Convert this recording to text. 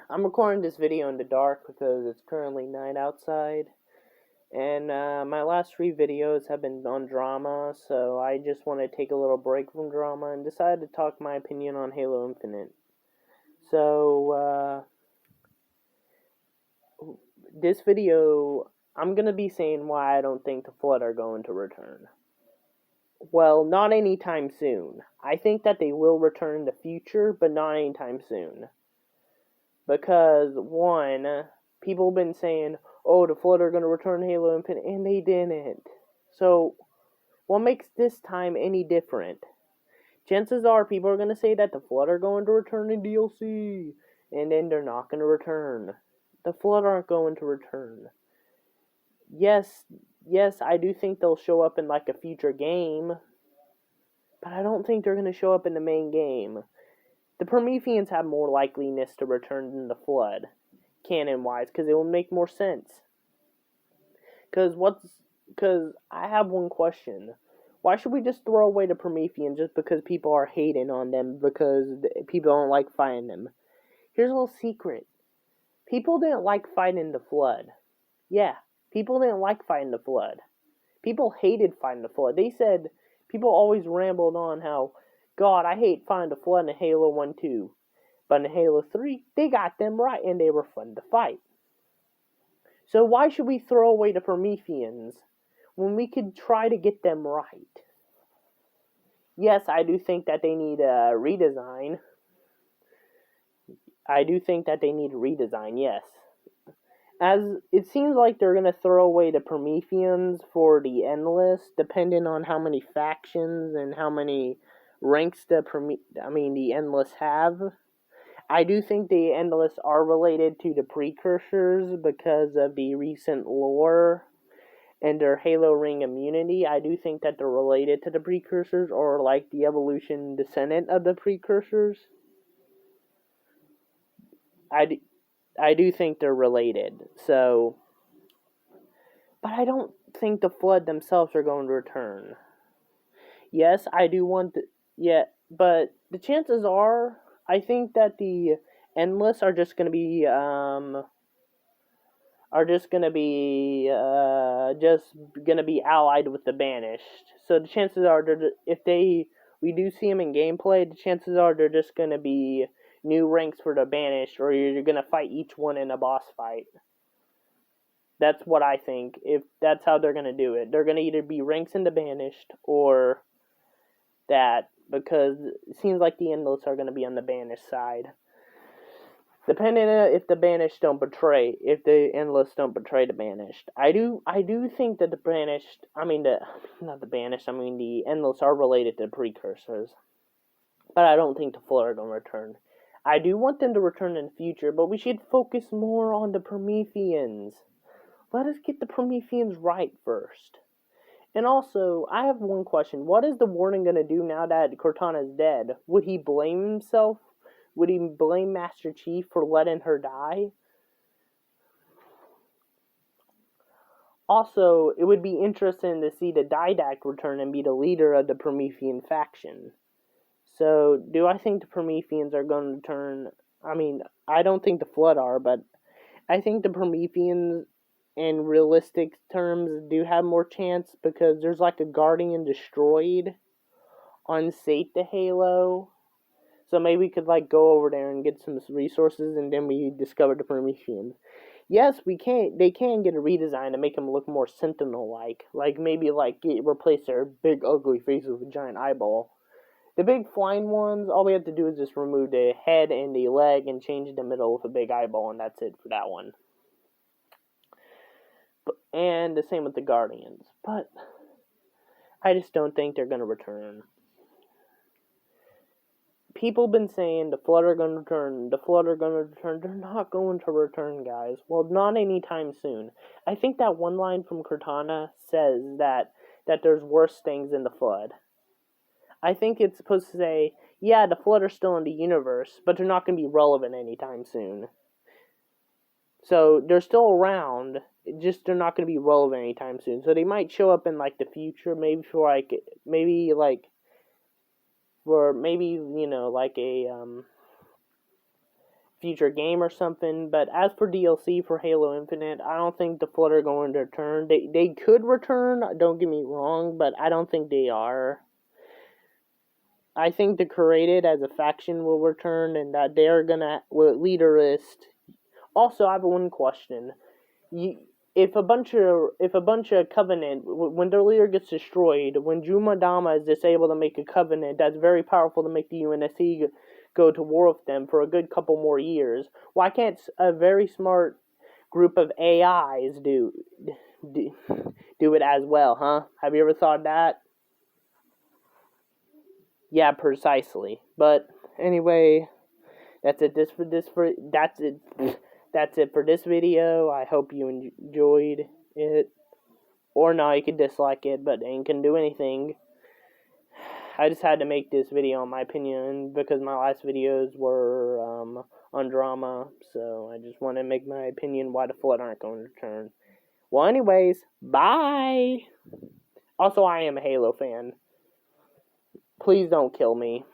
I'm recording this video in the dark because it's currently night outside, and my last three videos have been on drama, so I just want to take a little break from drama and decided to talk my opinion on Halo Infinite. So, this video, I'm going to be saying why I don't think the Flood are going to return. Well, not anytime soon. I think that they will return in the future, but not anytime soon. Because, one, people have been saying, oh, the Flood are going to return Halo Infinite, and they didn't. So, what makes this time any different? Chances are people are going to say that the Flood are going to return in DLC, and then they're not going to return. The Flood aren't going to return. Yes, I do think they'll show up in like a future game, but I don't think they're going to show up in the main game. The Prometheans have more likeliness to return than the Flood, canon-wise, because it will make more sense. Because I have one question. Why should we just throw away the Prometheans just because people are hating on them because people don't like fighting them? Here's a little secret. People didn't like fighting the Flood. Yeah, people didn't like fighting the Flood. People hated fighting the Flood. They said, people always rambled on how, God, I hate fighting the Flood in Halo 1 2. But in Halo 3, they got them right and they were fun to fight. So why should we throw away the Prometheans when we could try to get them right? Yes, I do think that they need a redesign. Yes. As it seems like they're going to throw away the Prometheans for the Endless, depending on how many factions and how many ranks the Endless have. I do think the Endless are related to the Precursors because of the recent lore and their Halo Ring immunity. I do think that they're related to the Precursors, or like the evolution descendant of the Precursors. I do think they're related. So, but I don't think the Flood themselves are going to return. Yes, I do want but the chances are, I think that the Endless are just going to be allied with the Banished. So the chances are, if we do see them in gameplay, the chances are they're just going to be new ranks for the Banished, or you're going to fight each one in a boss fight. That's what I think. If that's how they're going to do it, they're going to either be ranks in the Banished or that, because it seems like the Endless are going to be on the Banished side. Depending on if the Endless don't betray the Banished. I do think that the Endless are related to the Precursors. But I don't think the Flood are going to return. I do want them to return in the future, but we should focus more on the Prometheans. Let us get the Prometheans right first. And also, I have one question. What is the Warden going to do now that Cortana is dead? Would he blame himself? Would he blame Master Chief for letting her die? Also, it would be interesting to see the Didact return and be the leader of the Promethean faction. So, do I think the Prometheans are going to turn... I don't think the Flood are, but I think the Prometheans, in realistic terms, do have more chance because there's like a Guardian destroyed on Sate the Halo. So maybe we could like go over there and get some resources, and then we discover the Prometheans. Yes, we can. They can get a redesign to make them look more Sentinel-like. Like maybe replace their big ugly face with a giant eyeball. The big flying ones, all we have to do is just remove the head and the leg and change the middle with a big eyeball, and that's it for that one. And the same with the Guardians. But I just don't think they're going to return. People have been saying the Flood are going to return. They're not going to return, guys. Well, not anytime soon. I think that one line from Cortana says that there's worse things in the Flood. I think it's supposed to say, yeah, the Flood are still in the universe, but they're not going to be relevant anytime soon. So they're still around, just they're not going to be relevant anytime soon. So they might show up in like the future, maybe for a future game or something. But as for DLC for Halo Infinite, I don't think the Flood are going to return. They could return, don't get me wrong, but I don't think they are. I think the Created as a faction will return, and that they're gonna lead a list. Also, I have one question. If a bunch of Covenant, when their leader gets destroyed, when Juma Dama is just able to make a Covenant that's very powerful to make the UNSC go to war with them for a good couple more years, why can't a very smart group of AIs do it as well, huh? Have you ever thought that? Yeah, precisely. But anyway, that's it. That's it for this video. I hope you enjoyed it. Or no, you can dislike it, but ain't can do anything. I just had to make this video, in my opinion, because my last videos were on drama. So I just want to make my opinion why the Flood aren't going to return. Well, anyways, bye. Also, I am a Halo fan. Please don't kill me.